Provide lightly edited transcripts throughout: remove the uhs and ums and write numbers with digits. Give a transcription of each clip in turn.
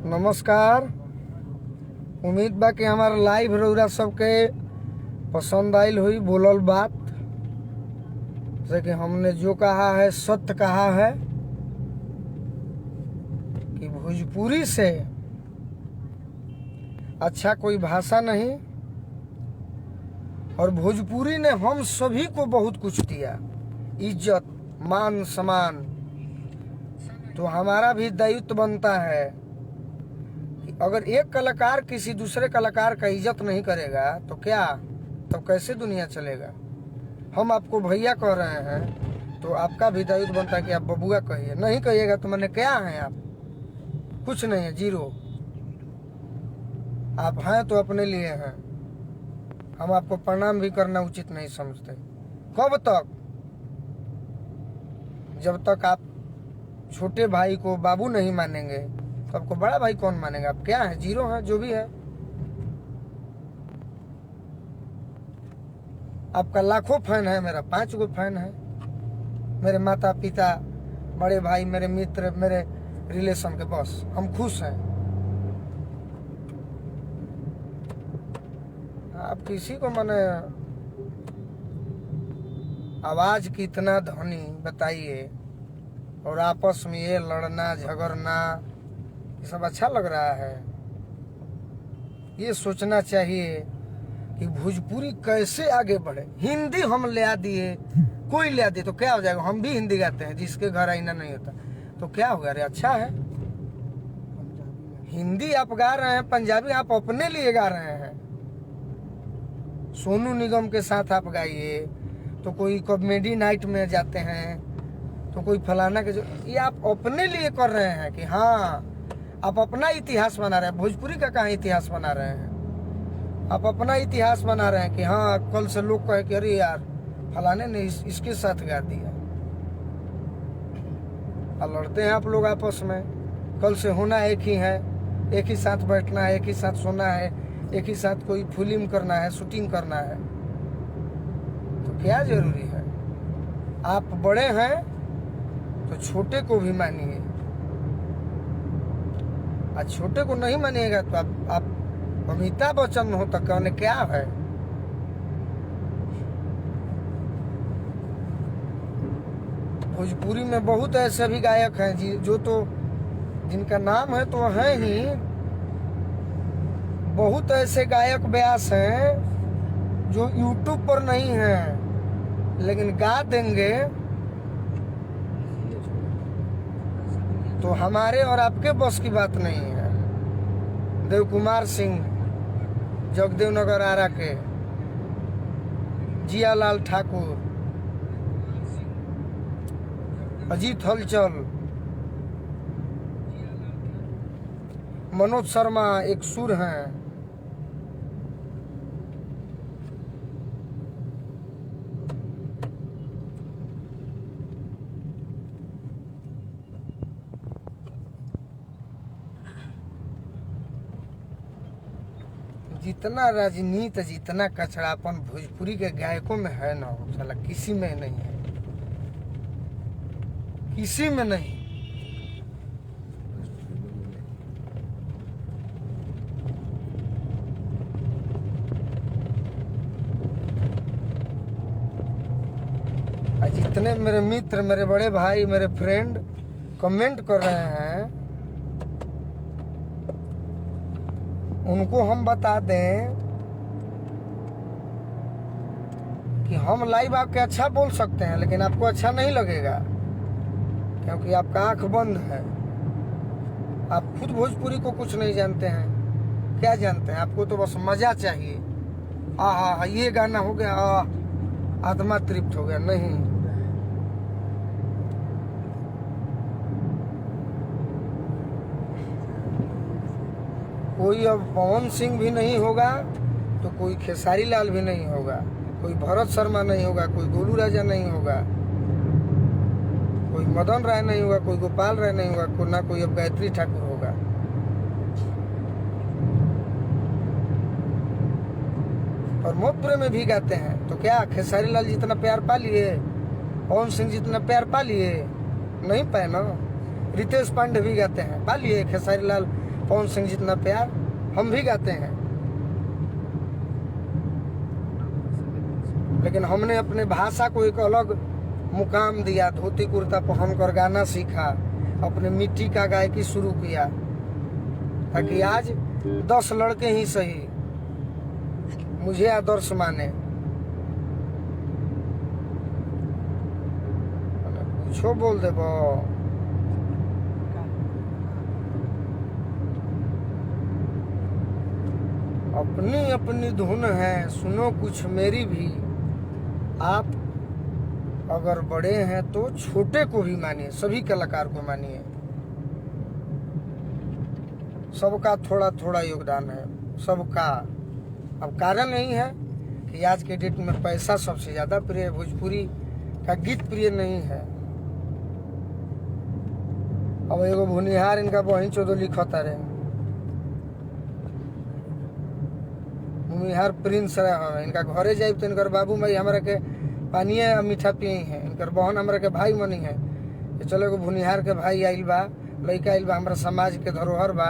नमस्कार। उम्मीद बा कि हमारा लाइव रउरा सबके पसंद आइल हुई बोलल बात जैसे कि हमने जो कहा है सत्य कहा है कि भोजपुरी से अच्छा कोई भाषा नहीं और भोजपुरी ने हम सभी को बहुत कुछ दिया, इज्जत मान सम्मान। तो हमारा भी दायित्व बनता है कि अगर एक कलाकार किसी दूसरे कलाकार का इज्जत नहीं करेगा तो क्या, तब कैसे दुनिया चलेगा। हम आपको भैया कह रहे हैं तो आपका भी दायित्व बनता है कि आप बबुआ कहिए। नहीं कहिएगा तो मैंने क्या है, आप कुछ नहीं है, जीरो। आप हैं तो अपने लिए हैं। हम आपको प्रणाम भी करना उचित नहीं समझते। कब तक? जब तक आप छोटे भाई को बाबू नहीं मानेंगे तो आपको बड़ा भाई कौन मानेगा। आप क्या है, जीरो है, जो भी है। आपका लाखों फैन है, मेरा 5 गो फैन है। मेरे माता पिता, बड़े भाई, मेरे मित्र, मेरे रिलेशन के, बस हम खुश हैं। आप किसी को माने आवाज की इतना ध्वनि बताइए और आपस में ये लड़ना झगड़ना, ये सब अच्छा लग रहा है। ये सोचना चाहिए कि भोजपुरी कैसे आगे बढ़े। हिंदी हम ले आ दिए, कोई ले आ दिए तो क्या हो जाएगा। हम भी हिंदी गाते हैं, जिसके घर आईना नहीं होता तो क्या होगा। अरे अच्छा है, हिंदी आप गा रहे हैं, पंजाबी आप अपने लिए गा रहे हैं। सोनू निगम के साथ आप गाइए, तो कोई कॉमेडी नाइट में जाते हैं, तो कोई फलाना के, जो ये आप अपने लिए कर रहे हैं कि हाँ आप अपना इतिहास बना रहे हैं। भोजपुरी का कहाँ इतिहास बना रहे हैं, आप अपना इतिहास बना रहे हैं कि हाँ कल से लोग कहे कि अरे यार फलाने ने इसके साथ गा दिया। और लड़ते हैं आप लोग आपस में। कल से होना एक ही है, एक ही साथ बैठना है, एक ही साथ सोना है, एक ही साथ कोई फिल्म करना है, शूटिंग करना है। तो क्या जरूरी है। आप बड़े हैं तो छोटे को भी मानिए, और छोटे को नहीं मानिएगा तो आप अमिताभ बच्चन हो तो कहने क्या है। भोजपुरी में बहुत ऐसे भी गायक हैं जो तो जिनका नाम है तो है ही। बहुत ऐसे गायक व्यास हैं जो यूट्यूब पर नहीं हैं लेकिन गा देंगे तो हमारे और आपके बस की बात नहीं है। देव कुमार सिंह जगदेव नगर आरा के, जियालाल ठाकुर, अजीत हलचल, मनोज शर्मा एक सुर हैं। जितना राजनीति, जितना कचड़ापन भोजपुरी के गायकों में है ना, साला किसी में नहीं है, किसी में नहीं। जितने मेरे मित्र, मेरे बड़े भाई, मेरे फ्रेंड कमेंट कर रहे हैं उनको हम बता दें कि हम लाइव आपके अच्छा बोल सकते हैं लेकिन आपको अच्छा नहीं लगेगा क्योंकि आपका आंख बंद है। आप खुद भोजपुरी को कुछ नहीं जानते हैं। क्या जानते हैं? आपको तो बस मजा चाहिए। आहा ये गाना हो गया, आत्मा तृप्त हो गया। नहीं, कोई अब पवन सिंह भी नहीं होगा तो कोई खेसारी लाल भी नहीं होगा, कोई भरत शर्मा नहीं होगा, कोई गोलू राजा नहीं होगा, कोई मदन राय नहीं होगा, कोई गोपाल राय नहीं होगा, ना कोई अब गायत्री ठाकुर होगा। और मोहब्बत में भी गाते हैं तो क्या खेसारी लाल जितना प्यार पा लिए, पवन सिंह जितना प्यार पा लिए? नहीं पाए ना। रितेश पांडे भी गाते हैं, पा लिए। खेसारी लाल पवन सिंह जितना प्यार हम भी गाते हैं, लेकिन हमने अपने भाषा को एक अलग मुकाम दिया। धोती कुर्ता पहनकर गाना सीखा, अपने मिट्टी का गायकी शुरू किया, ताकि आज 10 लड़के ही सही मुझे आदर्श माने। कुछो बोल देबो। अपनी अपनी धुन है, सुनो कुछ मेरी भी। आप अगर बड़े हैं तो छोटे को भी मानिए, सभी कलाकार को मानिए। सबका थोड़ा थोड़ा योगदान है, सबका। अब कारण नहीं है कि आज के डेट में पैसा सबसे ज्यादा प्रिय है, भोजपुरी का गीत प्रिय नहीं है। अब एगो भुनिहार इनका बहिन चौदह लिखता रहे, भूमिहार प्रिंस रहे। इनका घरे जाए तो इनकर बाबू माई हमारा के पानिए मीठा पिए है, इनकर बहन हमारा के भाई मनी है। चलो एगो भुनिहार के भाई आइल बा, लड़का आइल बा, हमारा समाज के धरोहर बा,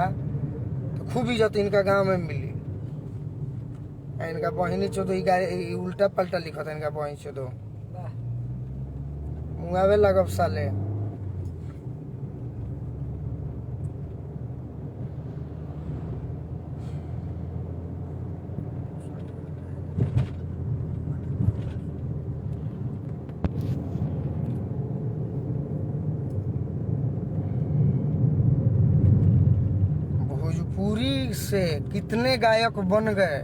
तो खूब इज्जत इनका गांव में मिली। इनका बहिनी चौदह उल्टा पलटा लिखता इनका बहिन चौदह मुआवे लगब साले। भोजपुरी से कितने गायक बन गए।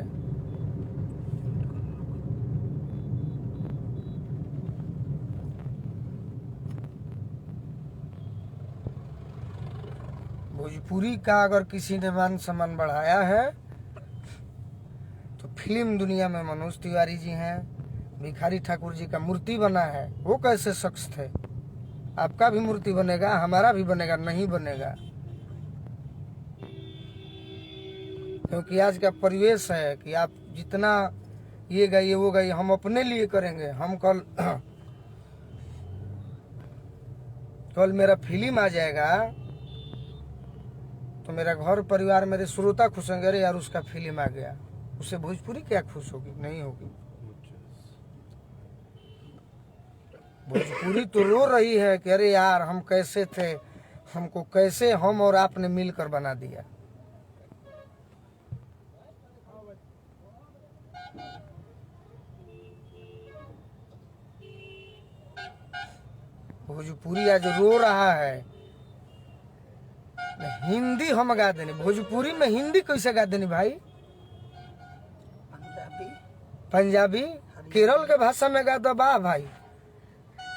भोजपुरी का अगर किसी ने मान सम्मान बढ़ाया है तो फिल्म दुनिया में मनोज तिवारी जी हैं, भिखारी ठाकुर जी का मूर्ति बना है। वो कैसे शख्स थे? आपका भी मूर्ति बनेगा, हमारा भी बनेगा, नहीं बनेगा। क्योंकि आज का परिवेश है कि आप जितना ये गाइए वो गाइए, हम अपने लिए करेंगे। हम कल मेरा फिल्म आ जाएगा तो मेरा घर परिवार, मेरे श्रोता खुश होंगे, अरे यार उसका फिल्म आ गया। उससे भोजपुरी क्या खुश होगी? नहीं होगी। भोजपुरी तो रो रही है कि अरे यार हम कैसे थे, हमको कैसे हम और आपने मिलकर बना दिया। भोजपुरी आज रो रहा है। हिंदी हम गा देनी, भोजपुरी में हिंदी कैसे गा देनी भाई? पंजाबी केरल के भाषा में गा दो बा भाई।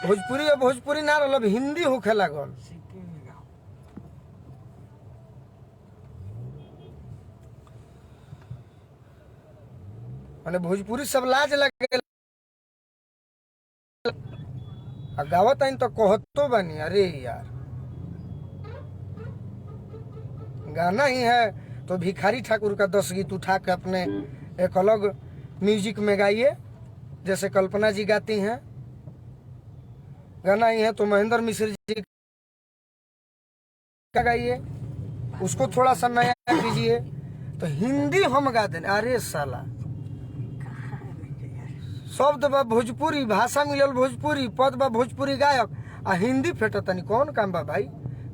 भोजपुरी और भोजपुरी ना रहा, हिंदी होखे लागल। माने भोजपुरी सब लाज लगे गावत आइन तो कहतो बनी अरे यार गाना ही है। तो भिखारी ठाकुर का 10 गीत उठा के अपने एक अलग म्यूजिक में गाइए, जैसे कल्पना जी गाती हैं। गाना ही है तो महेंद्र मिश्र जी का गाइए, उसको थोड़ा सा नया कीजिए। तो हिंदी हम गा दें, अरे साला शब्द बा भोजपुरी, भाषा मिलल भोजपुरी, पद बा भोजपुरी गायक, आ हिंदी फेटतनी कौन काम बा भाई?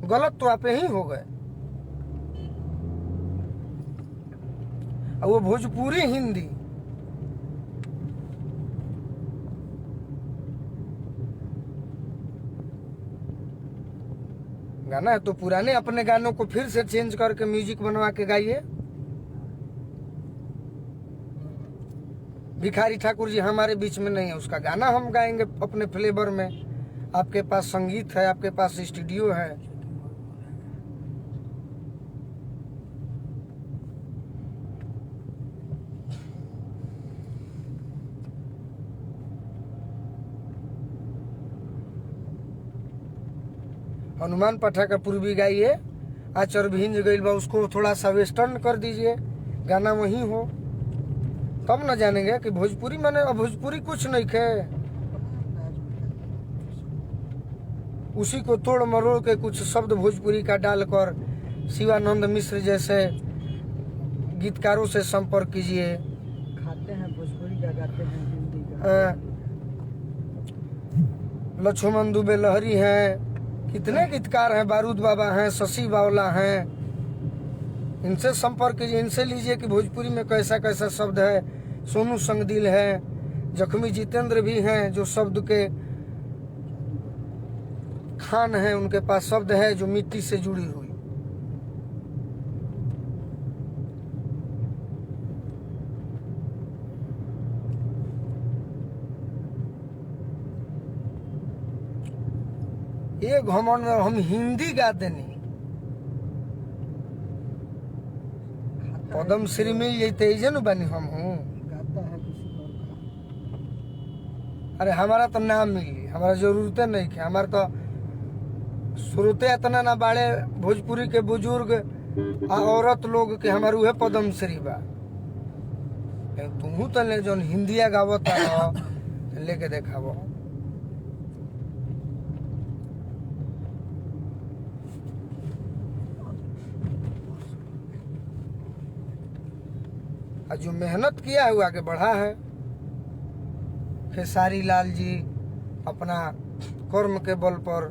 गलत तो आप ही हो गए। वो भोजपुरी हिंदी गाना है तो पुराने अपने गानों को फिर से चेंज करके म्यूजिक बनवा के गाइए। भिखारी ठाकुर जी हमारे बीच में नहीं है, उसका गाना हम गाएंगे अपने फ्लेवर में। आपके पास संगीत है, आपके पास स्टूडियो है। हनुमान पाठक का पूर्वी गाइए, आचर भिंज गईल बा उसको थोड़ा सा वेस्टर्न कर दीजिए, गाना वही हो, तब न जानेंगे कि भोजपुरी माने भोजपुरी कुछ नहीं खे। उसी को तोड़ मरोड़ के कुछ शब्द भोजपुरी का डालकर शिवानंद मिश्र जैसे गीतकारों से संपर्क कीजिए। खाते हैं भोजपुरी का, गाते हैं हिंदी का। लक्ष्मण दुबे लहरी हैं, कितने गीतकार हैं, बारूद बाबा हैं, शशि बावला हैं, इनसे संपर्क कीजिए, इनसे लीजिए कि भोजपुरी में कैसा कैसा शब्द है। सोनू संगदिल है, जख्मी जितेंद्र भी हैं जो शब्द के खान हैं, उनके पास शब्द है जो मिट्टी से जुड़ी हुई। ये घमंड में हम हिंदी गाते नहीं, पद्म श्री मिल जाते न बनी हम हूँ। गाता है किसी और का। अरे हमारा तो नाम मिली, हमारा जरूरतें नहीं है, हमारा तो श्रोते इतना ना बाड़े भोजपुरी के बुजुर्ग आ औरत लोग के हमारे उहे पद्म श्री बा। तू तो ले जो हिंदिया गावत लेके देखाबो। जो मेहनत किया है वो आगे बढ़ा है। खेसारी लाल जी अपना कर्म के बल पर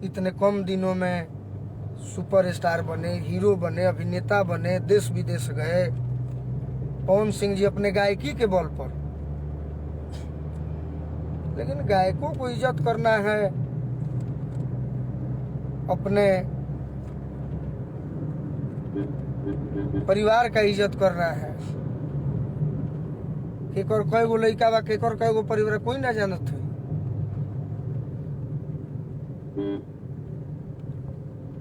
इतने कम दिनों में सुपरस्टार बने, हीरो बने, अभिनेता बने, देश विदेश गए। पवन सिंह जी अपने गायकी के बल पर। लेकिन गायकों को इज्जत करना है, अपने परिवार का इज्जत करना है। केकर कई गो लड़का बा, केकर कई गो परिवार कोई ना जानत है।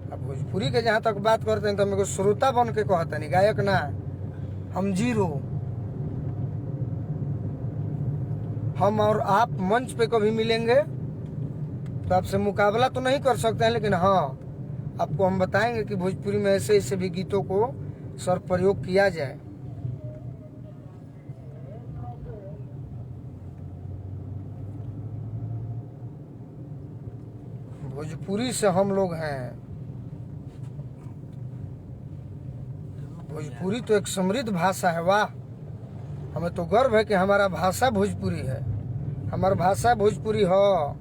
अब भोजपुरी के जहाँ तक बात करते हैं तो मेरे को श्रोता बन के कहते नहीं, गायक ना। हम जीरो। हम और आप मंच पे कभी मिलेंगे तो आपसे मुकाबला तो नहीं कर सकते हैं, लेकिन हाँ आपको हम बताएंगे कि भोजपुरी में ऐसे ऐसे भी गीतों को सर प्रयोग किया जाए। भोजपुरी से हम लोग हैं। भोजपुरी तो एक समृद्ध भाषा है। वाह, हमें तो गर्व है कि हमारा भाषा भोजपुरी है। हमारा भाषा भोजपुरी हो।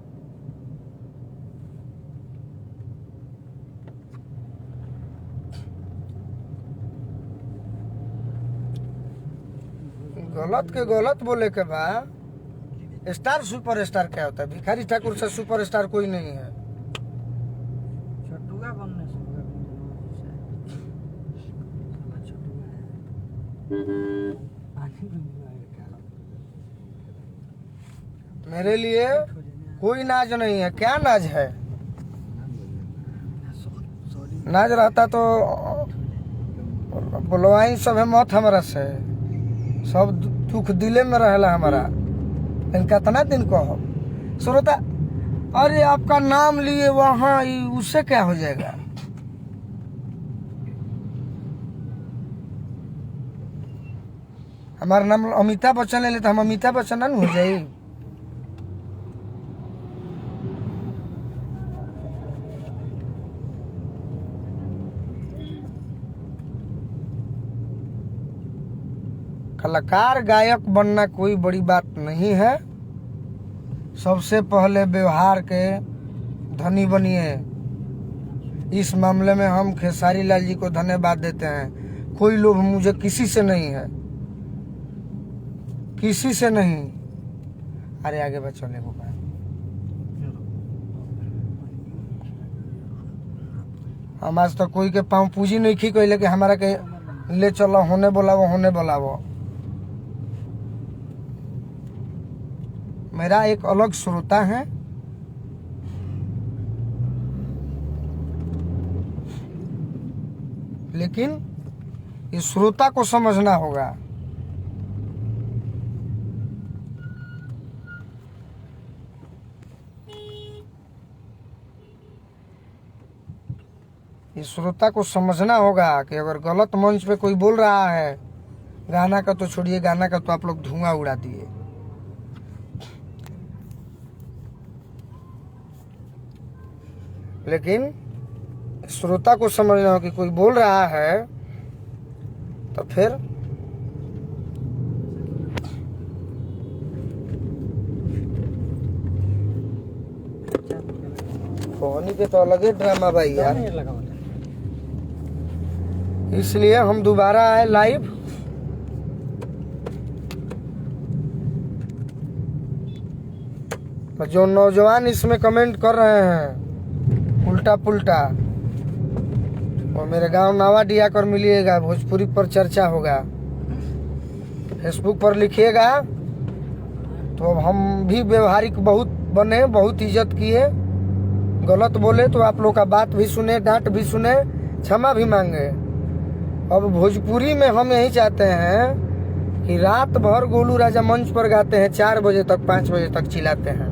गलत के गलत बोले के बाद स्टार सुपर स्टार क्या होता है? भिखारी ठाकुर से सुपर स्टार कोई नहीं है। छटुआ बनने से मेरे लिए कोई नाज नहीं है। क्या नाज है? नाज रहता तो बोलवाई सब है मौत हमारा से, सब दुख दिले में रहला हमारा। लेकिन कितना दिन को हो श्रोता, अरे आपका नाम लिए वहाँ उससे क्या हो जाएगा? हमारा नाम अमिताभ बच्चन ले ले तो हम अमिताभ बच्चन ना हो जाए। कलाकार गायक बनना कोई बड़ी बात नहीं है। सबसे पहले व्यवहार के धनी बनिए। इस मामले में हम खेसारी लाल जी को धन्यवाद देते हैं। कोई लोभ मुझे किसी से नहीं है, किसी से नहीं। अरे आगे बढ़ चले को हम आज तक कोई के पाँव पूजी नहीं खी कहले कि हमारा के ले चलो होने बोलावो, होने बोलावो। मेरा एक अलग श्रोता है। लेकिन इस श्रोता को समझना होगा। इस श्रोता को समझना होगा कि अगर गलत मंच पे कोई बोल रहा है, गाना का तो छोड़िए, गाना का तो आप लोग धुआं उड़ा दिए। लेकिन श्रोता को समझना हो कि कोई बोल रहा है तो फिर कोहनी के तो अलग ही ड्रामा भाई यार। नहीं लगा होता। इसलिए हम दोबारा आए लाइव। जो नौजवान इसमें कमेंट कर रहे हैं उल्टा पुल्टा, और मेरे गांव नावाडी आकर मिलिएगा, भोजपुरी पर चर्चा होगा, फेसबुक पर लिखिएगा। तो अब हम भी व्यवहारिक बहुत बने, बहुत इज्जत किए, गलत बोले तो आप लोग का बात भी सुने, डांट भी सुने, क्षमा भी मांगे। अब भोजपुरी में हम यही चाहते हैं कि रात भर गोलू राजा मंच पर गाते हैं, 4 बजे तक 5 बजे तक चिल्लाते हैं,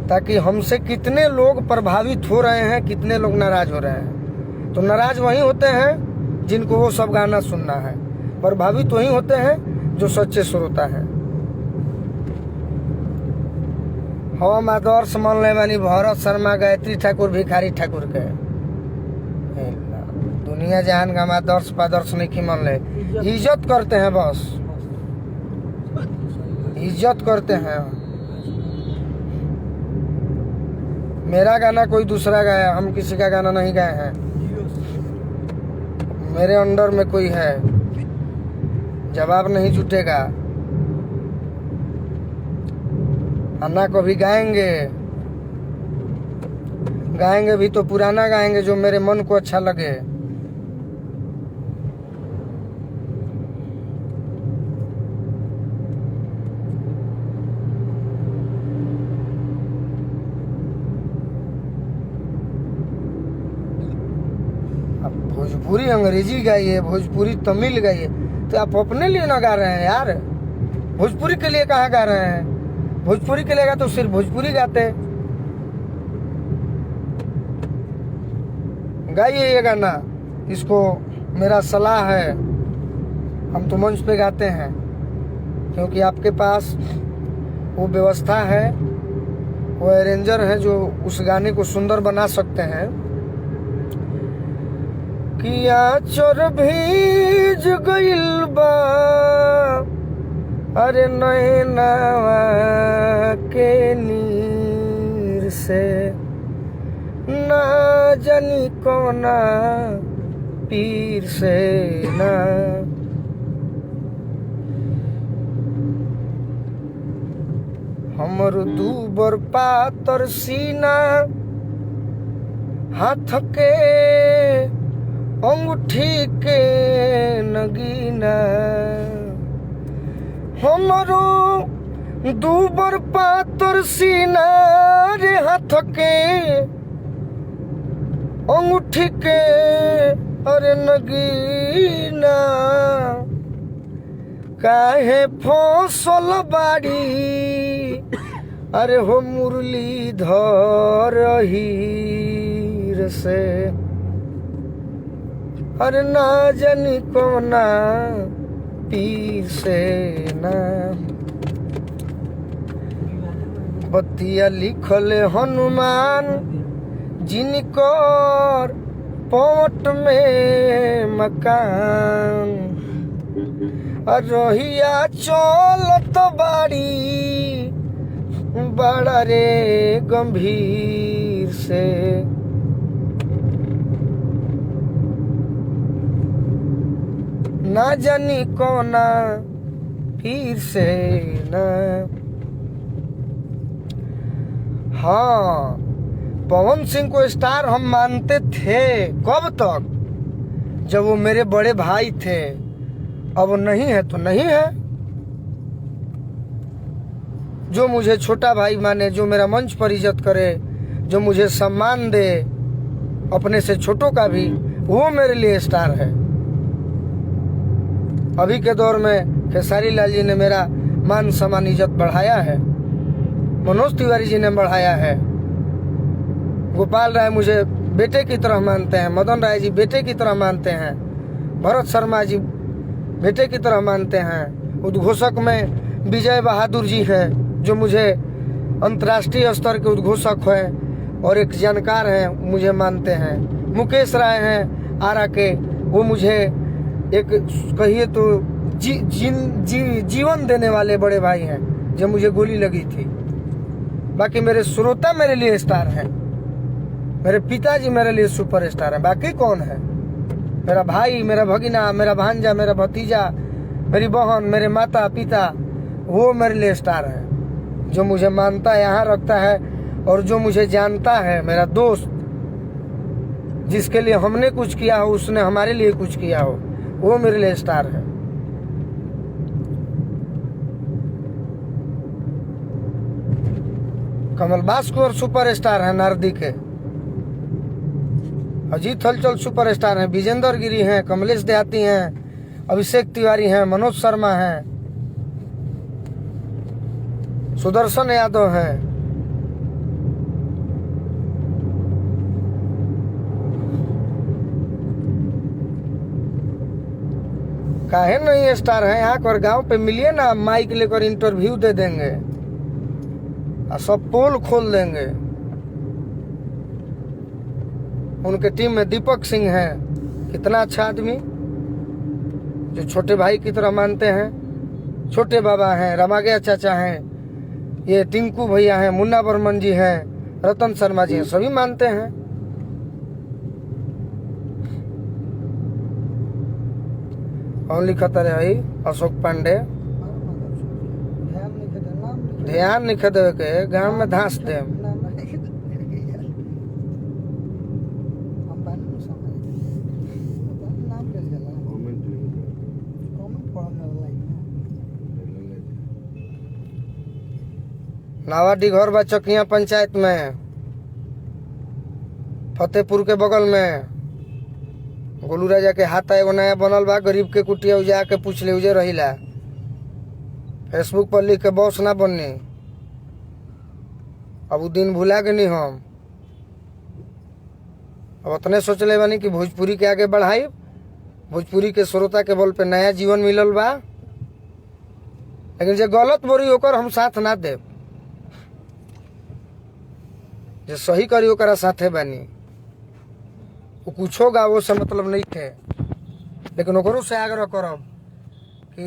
ताकि हमसे कितने लोग प्रभावित हो रहे हैं, कितने लोग नाराज हो रहे हैं। तो नाराज वही होते हैं जिनको वो सब गाना सुनना है, प्रभावित वही होते हैं जो सच्चे श्रोता हैं। हम आदर्श मान ले मानी भरत शर्मा, गायत्री ठाकुर, भिखारी ठाकुर के। दुनिया जहान का हम आदर्श पादर्श नहीं की मान ले, इज्जत करते हैं, बस इज्जत करते हैं। मेरा गाना कोई दूसरा गाया, हम किसी का गाना नहीं गाए हैं। मेरे अंडर में कोई है, जवाब नहीं जुटेगा। अन्ना को भी गाएंगे, गाएंगे भी तो पुराना गाएंगे जो मेरे मन को अच्छा लगे। अब भोजपुरी अंग्रेजी गाइए, भोजपुरी तमिल गाइए, तो आप अपने लिए ना गा रहे हैं यार। भोजपुरी के लिए कहाँ गा रहे हैं? भोजपुरी के लिए गा तो सिर्फ भोजपुरी गाते। गाइए ये गाना, इसको मेरा सलाह है। हम तो मंच पे गाते हैं क्योंकि आपके पास वो व्यवस्था है, वो अरेंजर है जो उस गाने को सुंदर बना सकते हैं। किया चोर भीज गइल बा, अरे नैनवा के नीर से, ना जानी कोना पीर से ना। हमर दूबर पातर सीना, हाथ के अंगूठी के नगीना। हमरो दूबर पातर सीना रे, हाथ के अंगूठी के अरे नगीना। काहे फसल बाड़ी अरे हो मुरलीधर हीर से, अरे ना जानी कोना पीर से ना। बतिया लिखल हनुमान जिनकर पवट में मकान, रहिया चलत बाड़ी बड़ा रे गंभीर से। ना जानी कोना पीर से ना। हाँ, पवन सिंह को स्टार हम मानते थे। कब तक? जब वो मेरे बड़े भाई थे। अब नहीं है तो नहीं है। जो मुझे छोटा भाई माने, जो मेरा मंच पर इज्जत करे, जो मुझे सम्मान दे अपने से छोटों का भी, वो मेरे लिए स्टार है। अभी के दौर में खेसारी लाल जी ने मेरा मान सम्मान इज्जत बढ़ाया है, मनोज तिवारी जी ने बढ़ाया है, गोपाल राय मुझे बेटे की तरह मानते हैं, मदन राय जी बेटे की तरह मानते हैं, भरत शर्मा जी बेटे की तरह मानते हैं। उद्घोषक में विजय बहादुर जी हैं जो मुझे अंतर्राष्ट्रीय स्तर के उद्घोषक हैं, और एक जानकार हैं मुझे मानते हैं, मुकेश राय हैं आरा के, वो मुझे एक कहिए तो जीवन देने वाले बड़े भाई हैं जब मुझे गोली लगी थी। बाकी मेरे श्रोता मेरे लिए स्टार हैं, मेरे पिताजी मेरे लिए सुपरस्टार हैं। बाकी कौन है? मेरा भाई, मेरा भगिना, मेरा भांजा, मेरा भतीजा, मेरी बहन, मेरे माता पिता, वो मेरे लिए स्टार है। जो मुझे मानता है यहाँ रखता है, और जो मुझे जानता है, मेरा दोस्त, जिसके लिए हमने कुछ किया हो, उसने हमारे लिए कुछ किया हो, वो मेरे लिए स्टार है। कमल बास्कोर सुपरस्टार है नारदी के, अजीत हलचल सुपरस्टार हैं, विजेंद्र गिरी हैं, कमलेश देहाती हैं, अभिषेक तिवारी हैं, मनोज शर्मा हैं, सुदर्शन यादव हैं। काहे नहीं स्टार हैं? यहाँ पर गांव पे मिलिए ना, माइक लेकर इंटरव्यू दे देंगे और सब पोल खोल देंगे। उनके टीम में दीपक सिंह हैं, कितना अच्छा आदमी, जो छोटे भाई की तरह मानते हैं। छोटे बाबा हैं, रमागया चाचा हैं, ये टिंकू भैया हैं, मुन्ना बर्मन जी हैं, रतन शर्मा जी हैं, सभी मानते हैं। कौन लिखता रहे भाई? अशोक पांडे। ध्यान नहीं देवे के, गांव में धांस दे। नावाडी घर बा चकिया पंचायत में, फतेहपुर के बगल में। गोलू राजा के हाथा एगो नया बनल बा, गरीब के कुटिया उजा के पूछ ले, उजे रहिला। फेसबुक पर लिख के बॉस ना बननी। अब उ दिन भुला गनी हम। अब उतने सोच ले बानी कि भोजपुरी के आगे बढ़ाई, भोजपुरी के श्रोता के बल पे नया जीवन मिलल बा। लेकिन जो गलत बोरी होकर हम साथ ना दे, जो सही करी ओकरा साथे बानी। वो कुछ होगा वो से मतलब नहीं थे, लेकिन ओकरो से आग्रह करब कि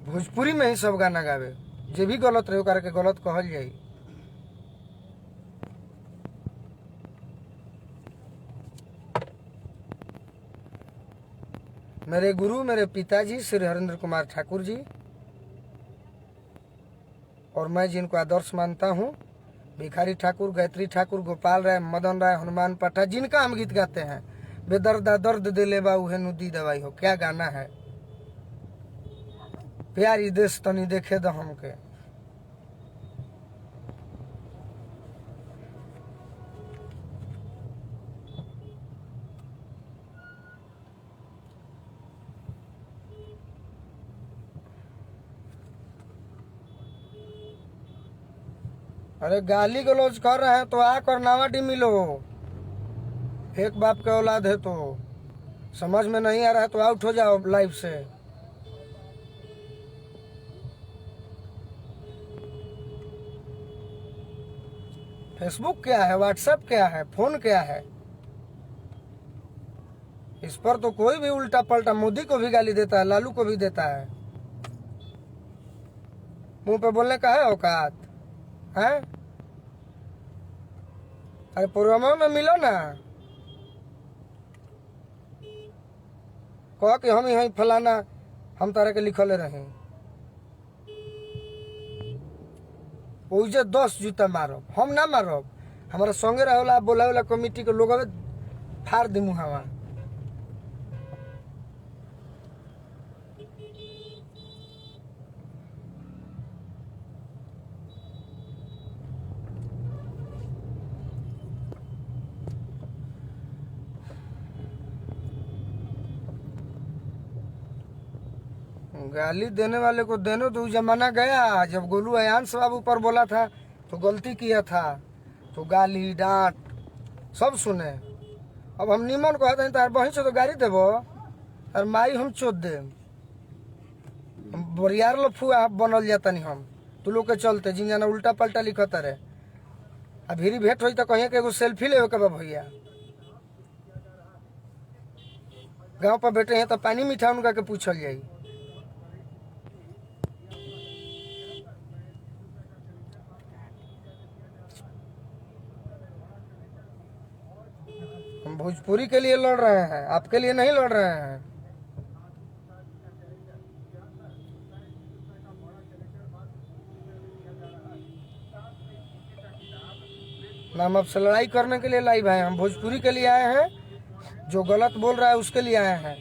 भोजपुरी में ही सब गाना गावे। जे भी गलत रहे ओकरा के गलत कहल जाई। मेरे गुरु, मेरे पिताजी श्री हरेंद्र कुमार ठाकुर जी, और मैं जिनको आदर्श मानता हूँ, भिखारी ठाकुर, गायत्री ठाकुर, गोपाल राय, मदन राय, हनुमान पाठा, जिनका हम गीत गाते हैं। बेदर्दा दर्द दे ले बाऊ है नुदी दवाई हो, क्या गाना है। प्यारी देश तनी देखे दो हमके। अरे गाली गलौज कर रहे हैं तो आकर नावाडी मिलो। एक बाप के औलाद है तो समझ में नहीं आ रहा है तो आउट हो जाओ लाइव से। फेसबुक क्या है, व्हाट्सएप क्या है, फोन क्या है, इस पर तो कोई भी उल्टा पलटा मोदी को भी गाली देता है, लालू को भी देता है। मुंह पे बोलने का है औकात है? अरे प्रोग्राम में मिलो ना, कह कि हम यही फलाना हम तारा के लिखल रहे, ओइजे 10 जूता मारब, हम ना मारब। हमारा संगे रहेला बोला वाला कमिटी के लोग फाड़ दी मुहावा। गाली देने वाले को देने तो जमाना गया। जब गोलू अयांश बाबू पर बोला था तो गलती किया था, तो गाली डांट सब सुने। अब हम निमन कहते हैं तार बही से तो गाड़ी देबो और माई हम चोद दे। बरियार लो फुआ बनल जाता नहीं हम, तू लोग के चलते जिन जाना उल्टा पल्टा लिखता रहे। अभी भेंट हुई तो कहीं के एगो सेल्फी ले के बा भैया। गांव पर बैठे हैं तो पानी मीठा उनका के पूछल जाई। हम भोजपुरी के लिए लड़ रहे हैं, आपके लिए नहीं लड़ रहे हैं। ना हम आपसे लड़ाई करने के लिए लाइव आए, हम भोजपुरी के लिए आए हैं। जो गलत बोल रहा है उसके लिए आए हैं,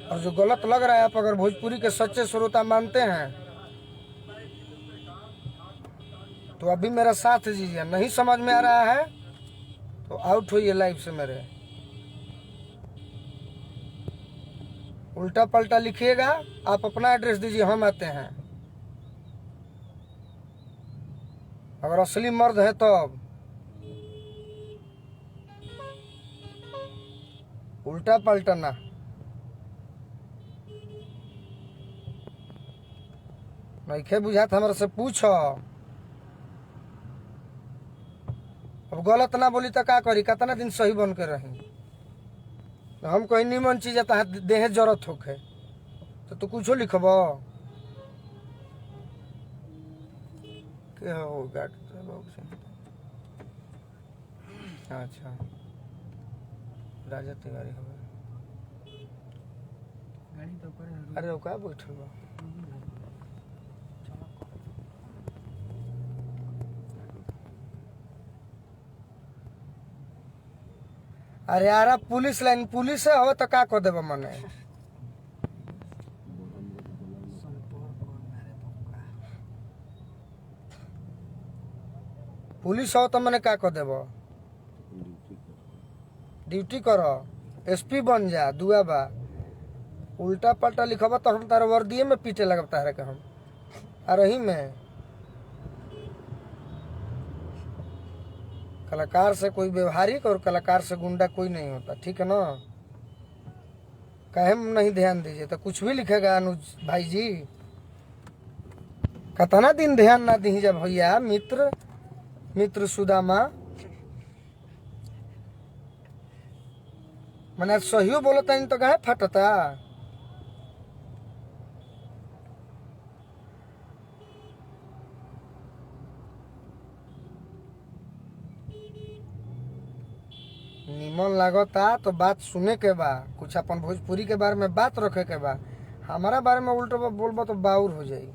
और जो गलत लग रहा है, आप अगर भोजपुरी के सच्चे श्रोता मानते हैं तो अभी मेरा साथ दीजिए। नहीं समझ में आ रहा है तो आउट होइए लाइव से। मेरे उल्टा पलटा लिखिएगा, आप अपना एड्रेस दीजिए, हम आते हैं। अगर असली मर्द है तो उल्टा पलटा ना। नइखे बुझात हमरा से पूछो। अब गलत ना बोली तो का करी, कितना दिन सही बन के रही। हम कोई निमन चीज आता है देह जरूरत होखे तो तू कुछो लिखब के हो गाड़ी। अच्छा राजा तिवारी हो गाड़ी तो पर अरे वो का बैठल बा। अरे यार पुलिस लाइन पुलिस हो तो का कर देबा मने। पुलिस हो तो मने का कर देबा। ड्यूटी करो, एसपी बन जा, दुआ बा। उल्टा पलटा लिखबा तो हम तार वर्दिये में पीटे लगब तारे के हम। आ रही में कलाकार से कोई व्यवहारिक और कलाकार से गुंडा कोई नहीं होता, ठीक है ना। काहे नहीं ध्यान दीजिए तो कुछ भी लिखेगा अनुज भाई जी। कतना दिन ध्यान ना दीजिए भैया। मित्र मित्र सुदामा मने सहियो बोलता नहीं तो काहे फटता। निमन लागता तो बात सुने के बा, कुछ अपन भोजपुरी के बारे में बात रखे के बा। हमारा बारे में उल्टा बोलबा तो बाउर हो जाई।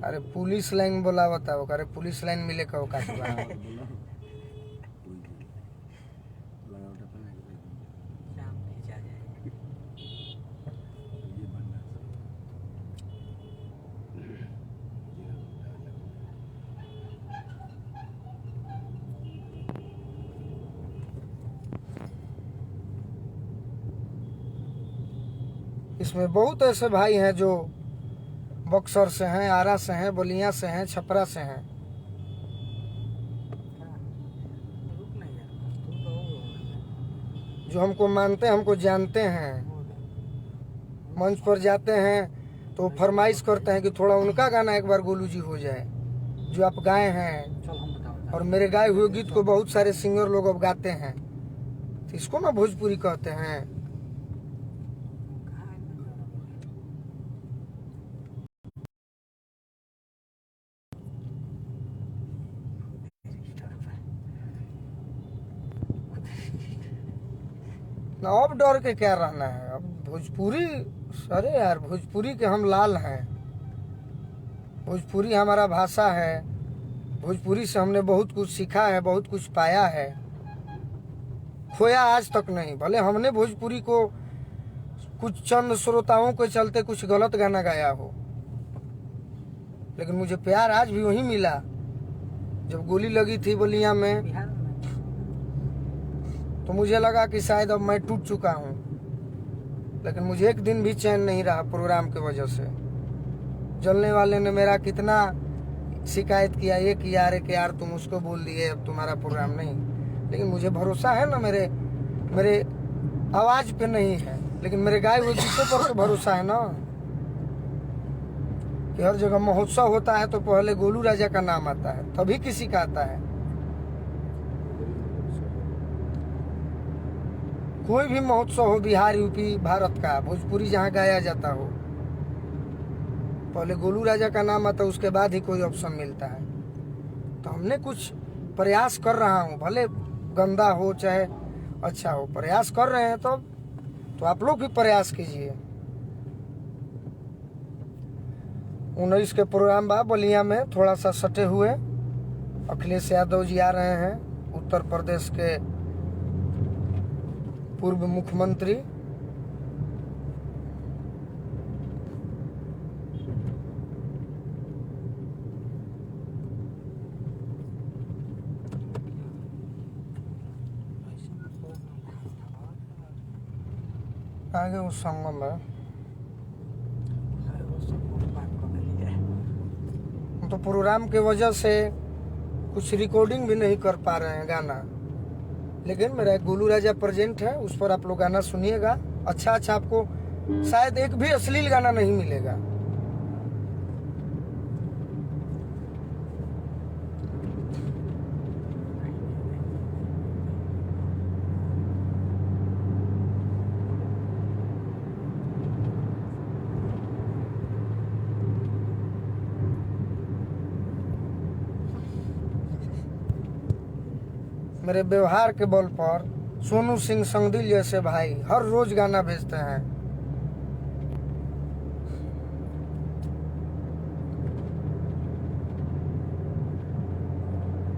अरे पुलिस लाइन बोला बताओ, अरे पुलिस लाइन मिले कहो का इसमें बहुत ऐसे भाई हैं जो बक्सर से हैं, आरा से हैं, बलिया से हैं, छपरा से हैं। जो हमको मानते हैं, हमको जानते हैं। मंच पर जाते हैं तो फरमाइश करते हैं कि थोड़ा उनका गाना एक बार गोलू जी हो जाए जो आप गाए हैं। और मेरे गाए हुए गीत को बहुत सारे सिंगर लोग अब गाते हैं, तो इसको ना भोजपुरी कहते हैं। ना अब डर के क्या रहना है। अब भोजपुरी, अरे यार भोजपुरी के हम लाल हैं। भोजपुरी हमारा भाषा है। भोजपुरी से हमने बहुत कुछ सीखा है, बहुत कुछ पाया है, खोया आज तक नहीं। भले हमने भोजपुरी को कुछ चंद श्रोताओं के चलते कुछ गलत गाना गाया हो, लेकिन मुझे प्यार आज भी वही मिला जब गोली लगी थी बलिया में। तो मुझे लगा कि शायद अब मैं टूट चुका हूँ, लेकिन मुझे एक दिन भी चैन नहीं रहा प्रोग्राम की वजह से। जलने वाले ने मेरा कितना शिकायत किया, ये किया, अरे कि यार तुम उसको बोल दिए अब तुम्हारा प्रोग्राम नहीं। लेकिन मुझे भरोसा है ना, मेरे आवाज पे नहीं है, लेकिन मेरे गाए हुए गीतों पर तो भरोसा है ना। कि हर जगह महोत्सव होता है तो पहले गोलू राजा का नाम आता है, तभी किसी का आता है। कोई भी महोत्सव हो, बिहार, यूपी, भारत का, भोजपुरी जहाँ गाया जाता हो, पहले गोलू राजा का नाम आता है, उसके बाद ही कोई ऑप्शन मिलता है। तो हमने कुछ प्रयास कर रहा हूँ, भले गंदा हो चाहे अच्छा हो, प्रयास कर रहे हैं। तो आप लोग भी प्रयास कीजिए। 19 के प्रोग्राम बा बलिया में, थोड़ा सा सटे हुए। अखिलेश यादव जी आ रहे हैं, उत्तर प्रदेश के पूर्व मुख्यमंत्री। आगे उस संगम है, तो प्रोग्राम के वजह से कुछ रिकॉर्डिंग भी नहीं कर पा रहे हैं गाना, लेकिन मेरा एक गोलू राजा प्रेजेंट है, उस पर आप लोग गाना सुनिएगा। अच्छा आपको शायद एक भी अश्लील गाना नहीं मिलेगा। मेरे व्यवहार के बल पर सोनू सिंह संगदिल जैसे भाई हर रोज गाना भेजते हैं।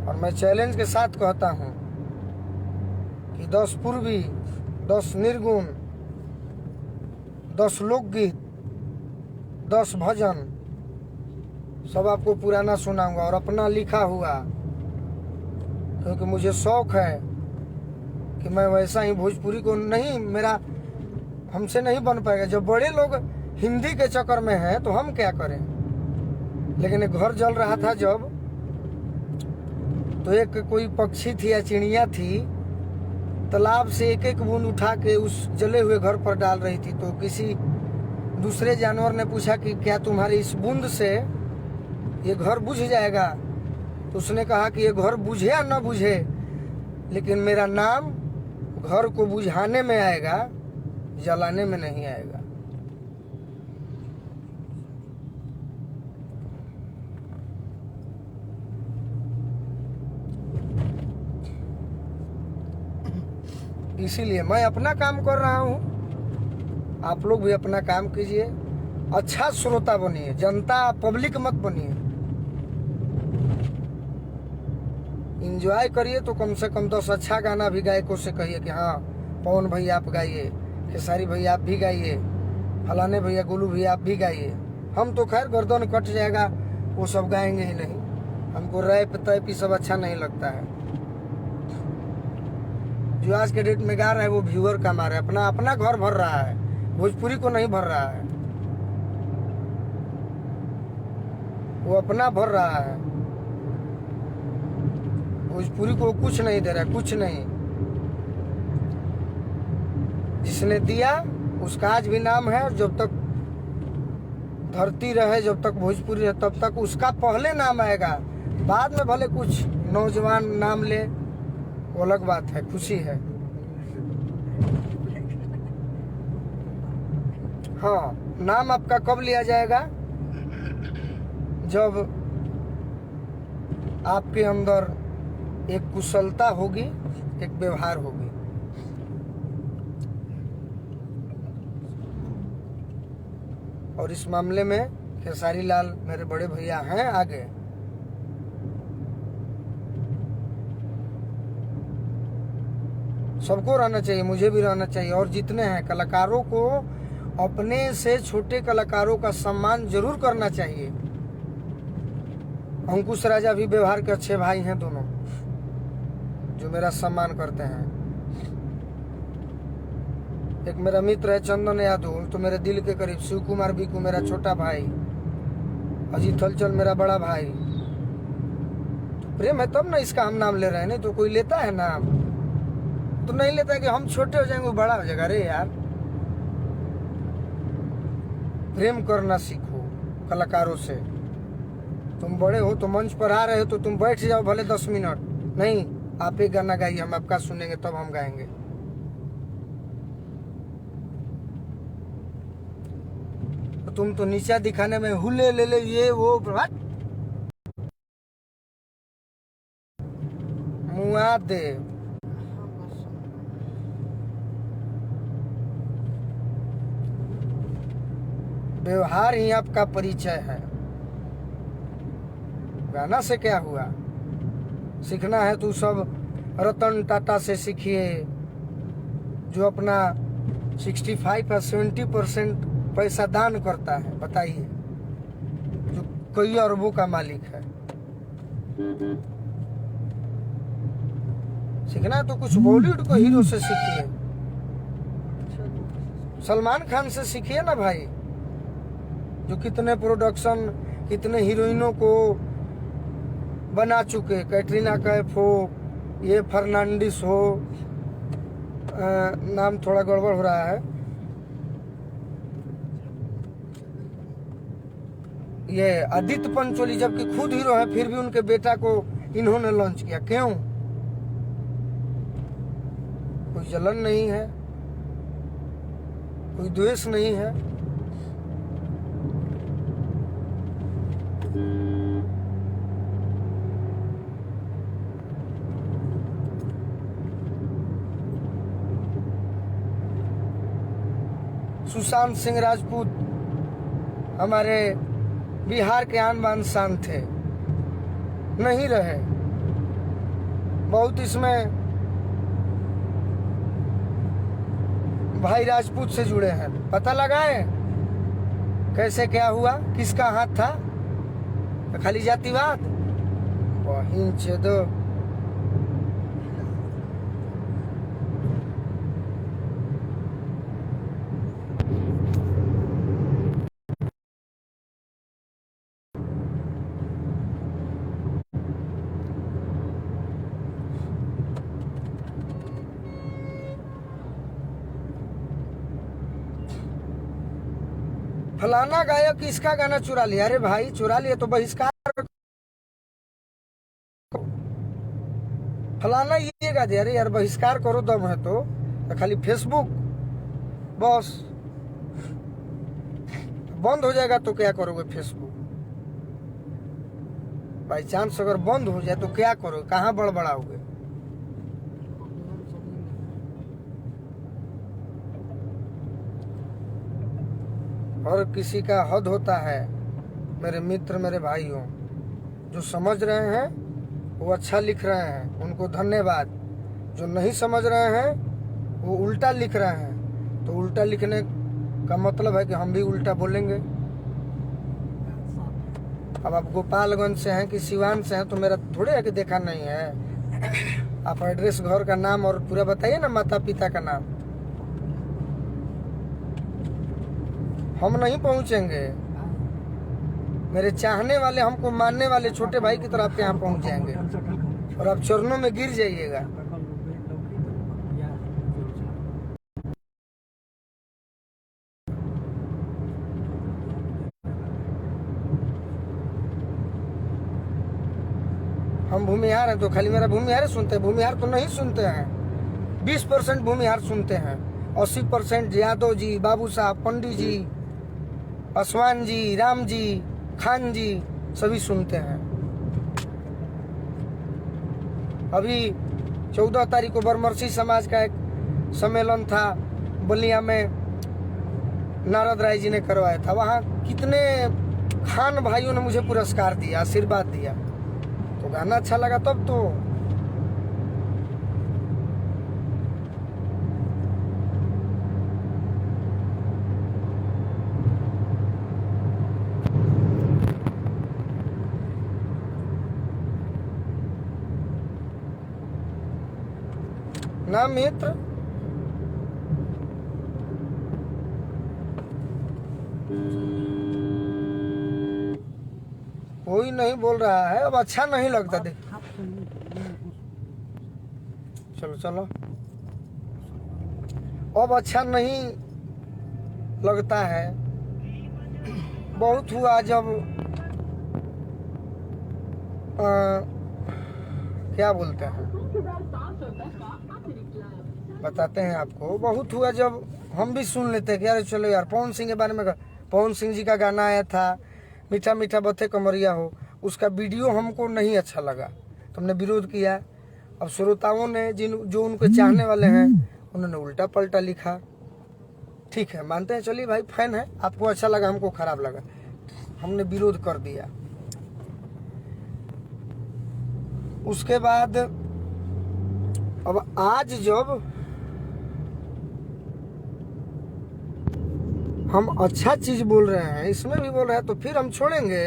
और मैं चैलेंज के साथ कहता हूं कि 10 पूर्वी, 10 निर्गुण, 10 लोकगीत, 10 भजन सब आपको पुराना सुनाऊंगा, और अपना लिखा हुआ, क्योंकि मुझे शौक है कि मैं वैसा ही भोजपुरी को नहीं, मेरा हमसे नहीं बन पाएगा। जब बड़े लोग हिंदी के चक्कर में हैं तो हम क्या करें। लेकिन एक घर जल रहा था जब, तो एक कोई पक्षी थी या चिड़िया थी, तालाब से एक एक बूंद उठा के उस जले हुए घर पर डाल रही थी। तो किसी दूसरे जानवर ने पूछा कि क्या तुम्हारी इस बूंद से ये घर बुझ जाएगा? तो उसने कहा कि ये घर बुझे या न बुझे, लेकिन मेरा नाम घर को बुझाने में आएगा, जलाने में नहीं आएगा। इसीलिए मैं अपना काम कर रहा हूं, आप लोग भी अपना काम कीजिए। अच्छा श्रोता बनिए, जनता पब्लिक मत बनिए। इंजॉय करिए तो कम से कम 10 अच्छा गाना भी गायकों से कहिए कि हाँ पवन भैया आप गाइए, खेसारी भैया आप भी गाइए, फलाने भैया, गोलू भैया आप भी गाइए। हम तो खैर गर्दन कट जाएगा, वो सब गाएंगे ही नहीं। हमको रैप तैप सब अच्छा नहीं लगता है। जो आज के डेट में गा रहा है वो व्यूअर का मारे अपना घर भर रहा है, भोजपुरी को नहीं भर रहा है। वो अपना भर रहा है, भोजपुरी को कुछ नहीं दे रहा है, कुछ नहीं। जिसने दिया उसका आज भी नाम है। जब तक धरती रहे, जब तक भोजपुरी रहे, तब तक उसका पहले नाम आएगा। बाद में भले कुछ नौजवान नाम ले, वो अलग बात है, खुशी है। हाँ, नाम आपका कब लिया जाएगा? जब आपके अंदर एक कुशलता होगी, एक व्यवहार होगी। और इस मामले में खेसारी लाल मेरे बड़े भैया हैं आगे। सबको रहना चाहिए, मुझे भी रहना चाहिए। और जितने हैं कलाकारों को, अपने से छोटे कलाकारों का सम्मान जरूर करना चाहिए। अंकुश राजा भी व्यवहार के अच्छे भाई हैं दोनों, जो मेरा सम्मान करते हैं। एक मेरा मित्र है चंदन यादव, तो मेरे दिल के करीब। शिव कुमार बीकू मेरा छोटा भाई, अजीत हलचल मेरा बड़ा भाई। तो प्रेम है तब ना इसका हम नाम ले रहे हैं, नहीं तो कोई लेता है नाम तो नहीं लेता है कि हम छोटे हो जाएंगे वो बड़ा हो जाएगा। अरे यार, प्रेम करना सीखो, कलाकारों से। तुम बड़े हो तो मंच पर आ रहे हो तो तुम बैठ जाओ भले 10 मिनट, नहीं आप एक गाना गाइए, हम आपका सुनेंगे तब हम गाएंगे। तुम तो नीचा दिखाने में हुले ले ले ये वो मुआ दे। व्यवहार ही आपका परिचय है। गाना से क्या हुआ? सीखना है तो सब रतन टाटा से सीखिए, जो अपना 65 या 70% पैसा दान करता है, बताइए, जो कई अरबों का मालिक है। सीखना है तो कुछ बॉलीवुड को हीरो से सीखिए, सलमान खान से सीखिए ना भाई, जो कितने प्रोडक्शन, कितने हीरोइनों को बना चुके, कैटरीना कैफ हो, ये फर्नांडिस हो, नाम थोड़ा गड़बड़ हो रहा है, ये आदित्य पंचोली, जबकि खुद हीरो है फिर भी उनके बेटा को इन्होंने लॉन्च किया। क्यों? कोई जलन नहीं है, कोई द्वेष नहीं है। सुशांत सिंह राजपूत हमारे बिहार के आन बान शान थे, नहीं रहे। बहुत इसमें भाई राजपूत से जुड़े हैं, पता लगाए कैसे क्या हुआ, किसका हाथ था? खाली जातिवाद, बहिन चेदो। फलाना गायक इसका गाना चुरा लिया, अरे भाई चुरा लिया तो बहिष्कार। फलाना ये गा दिया, अरे यार बहिष्कार करो, दम है तो खाली फेसबुक बस बंद हो जाएगा तो क्या करोगे? फेसबुक बाई चांस अगर बंद हो जाए तो क्या करोगे? कहाँ बड़बड़ाओगे? और किसी का हद होता है। मेरे मित्र, मेरे भाइयों, जो समझ रहे हैं वो अच्छा लिख रहे हैं, उनको धन्यवाद। जो नहीं समझ रहे हैं वो उल्टा लिख रहे हैं, तो उल्टा लिखने का मतलब है कि हम भी उल्टा बोलेंगे। अब आप गोपालगंज से हैं कि सिवान से हैं तो मेरा थोड़े है कि देखा नहीं है। आप एड्रेस, घर का नाम और पूरा बताइए ना, माता पिता का नाम। हम नहीं पहुंचेंगे, मेरे चाहने वाले, हमको मानने वाले छोटे भाई की तरह आपके यहाँ पहुंच जाएंगे और आप चरणों में गिर जाइएगा। हम भूमिहार हैं तो खाली मेरा भूमिहार सुनते हैं? भूमिहार तो नहीं सुनते हैं। 20% भूमिहार सुनते हैं, 80% यादव जी, बाबू साहब, पंडित जी, पासवान जी, राम जी, खान जी, सभी सुनते हैं। अभी 14 तारीख को बरमर्सी समाज का एक सम्मेलन था बलिया में, नारद राय जी ने करवाया था। वहाँ कितने खान भाइयों ने मुझे पुरस्कार दिया, आशीर्वाद दिया, तो गाना अच्छा लगा तब तो। ना मित्र, कोई नहीं बोल रहा है, अब अच्छा नहीं लगता। देख चलो चलो, अब अच्छा नहीं लगता है। बहुत हुआ जब क्या बोलते हैं, बताते हैं आपको। बहुत हुआ जब हम भी सुन लेते हैं कि यार चलो यार पवन सिंह के बारे में, पवन सिंह जी का गाना आया था मीठा मीठा बथे कमरिया हो, उसका वीडियो हमको नहीं अच्छा लगा तो हमने विरोध किया। अब श्रोताओं ने जो उनके चाहने वाले हैं उन्होंने उल्टा पलटा लिखा। ठीक है, मानते हैं, चलिए भाई फैन है, आपको अच्छा लगा हमको खराब लगा, हमने विरोध कर दिया। उसके बाद अब आज जब हम अच्छा चीज बोल रहे हैं, इसमें भी बोल रहे हैं, तो फिर हम छोड़ेंगे?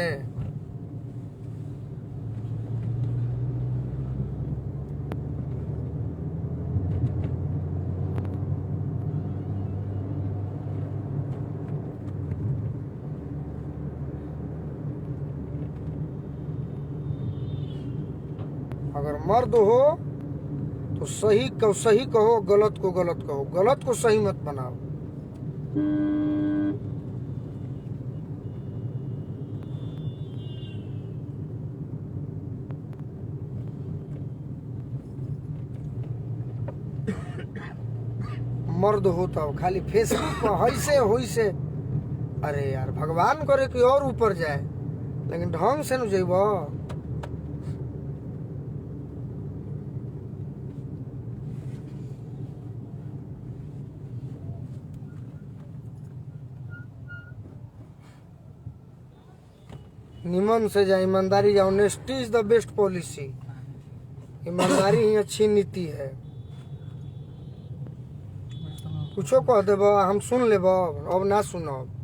अगर मर्द हो तो सही को सही कहो, गलत को गलत कहो, गलत को सही मत बनाओ। मर्द हो तो खाली फेसबुक पर होइसे होइसे, अरे यार भगवान करे कि और ऊपर जाए, लेकिन ढंग से न जेब। निमन से जाए, ईमानदारी जाओ। Honesty is the best policy. ईमानदारी ही अच्छी नीति है। कुछो कह देब हम सुन लेब, अब ना सुनब।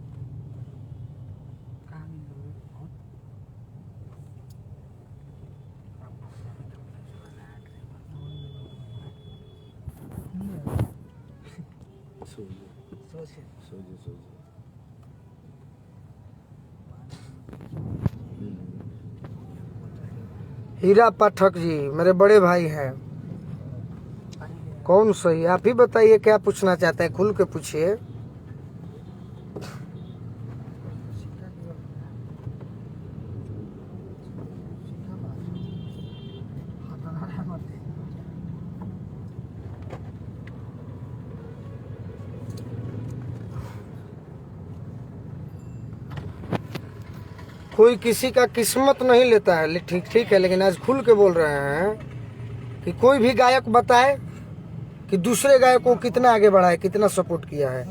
हीरा पाठक जी मेरे बड़े भाई हैं। कौन सही, आप ही बताइए क्या पूछना चाहते हैं, खुल के पूछिए। कोई किसी का किस्मत नहीं लेता है, ठीक ठीक है, लेकिन आज खुल के बोल रहे हैं कि कोई भी गायक बताए कि दूसरे गायक को कितना आगे बढ़ाए, कितना सपोर्ट किया है।